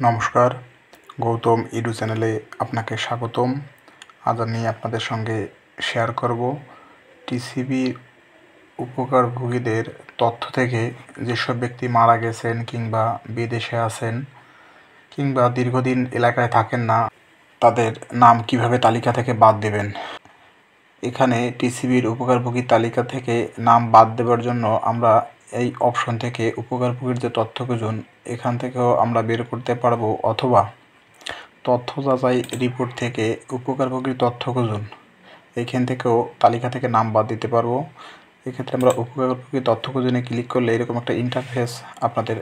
নমস্কার, গৌতম ইডু চ্যানেলে আপনাকে স্বাগতম। আজ আমি আপনাদের সঙ্গে শেয়ার করব টিসিবি উপকারভোগীদের তথ্য থেকে যেসব ব্যক্তি মারা গেছেন কিংবা বিদেশে আছেন কিংবা দীর্ঘদিন এলাকায় থাকেন না, তাদের নাম কিভাবে তালিকা থেকে বাদ দেবেন। এখানে টিসিবির উপকারভোগী তালিকা থেকে নাম বাদ দেওয়ার জন্য আমরা এই অপশন থেকে উপকারভোগীর যে তথ্য খুঁজুন এখান থেকেও আমরা বের করতে পারবো, অথবা তথ্য যাচাই রিপোর্ট থেকে উপকারভোগীর তথ্য খুঁজুন, এইখান থেকেও তালিকা থেকে নাম বাদ দিতে পারবো। এক্ষেত্রে আমরা উপকারভোগী তথ্য খুঁজুনে ক্লিক করলে এরকম একটা ইন্টারফেস আপনাদের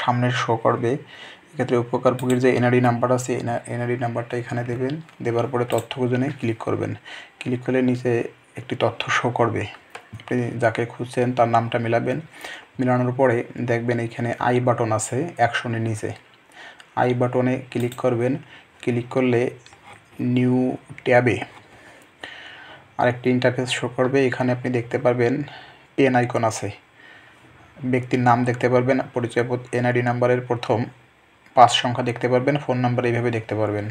সামনে শো করবে। এক্ষেত্রে উপকারভোগীর যে এনআরডি নাম্বার আছে এনআরডি নাম্বারটা এখানে দেবেন, দেওয়ার পরে তথ্য খুঁজুনে ক্লিক করবেন। ক্লিক করলে নিচে একটি তথ্য শো করবে, আপনি যাকে খুঁজছেন তার নামটা মেলাবেন। মেলানোর পরে দেখবেন এখানে আই বাটন আছে অ্যাকশনের নিচে, আই বাটনে ক্লিক করবেন। ক্লিক করলে নিউ ট্যাবে আরেকটি ইন্টারফেস শো করবে। এখানে আপনি দেখতে পারবেন পেন আইকন আছে, ব্যক্তির নাম দেখতে পারবেন, পরিচয়পত্র এনআইডি নাম্বারের প্রথম 5 সংখ্যা দেখতে পারবেন, ফোন নাম্বার এইভাবে দেখতে পারবেন।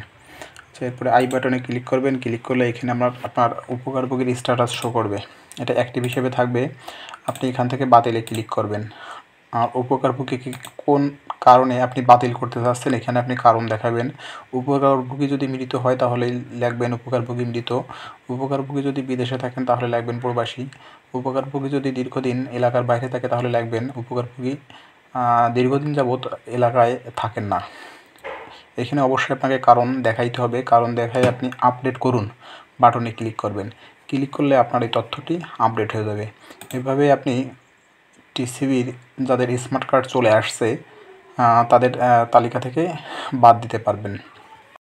আচ্ছা, এরপরে আই বাটনে ক্লিক করবেন। ক্লিক করলে এখানে আপনার উপকারভোগীর স্ট্যাটাস শো করবে, এটা অ্যাক্টিভ হিসেবে থাকবে। আপনি এখান থেকে বাতিলে ক্লিক করবেন। আর উপকারভোগীকে কোন কারণে আপনি বাতিল করতে চাচ্ছেন এখানে আপনি কারণ দেখাবেন। উপকারভোগী যদি মৃত হয় তাহলে লিখবেন উপকারভোগী মৃত। উপকারভোগী যদি বিদেশে থাকেন তাহলে লিখবেন প্রবাসী। উপকারভোগী যদি দীর্ঘদিন এলাকার বাইরে থাকে তাহলে লিখবেন উপকারভোগী দীর্ঘদিন যাবৎ এলাকায় থাকেন না। এখানে অবশ্যই আপনাকে কারণ দেখাইতে হবে, কারণ দেখাই আপনি আপডেট করুন বাটনে ক্লিক করবেন। ক্লিক করলে আপনার এই তথ্যটি আপডেট হয়ে যাবে। এভাবে আপনি টিসিবির যাদের স্মার্ট কার্ড চলে আসছে তাদের তালিকা থেকে বাদ দিতে পারবেন।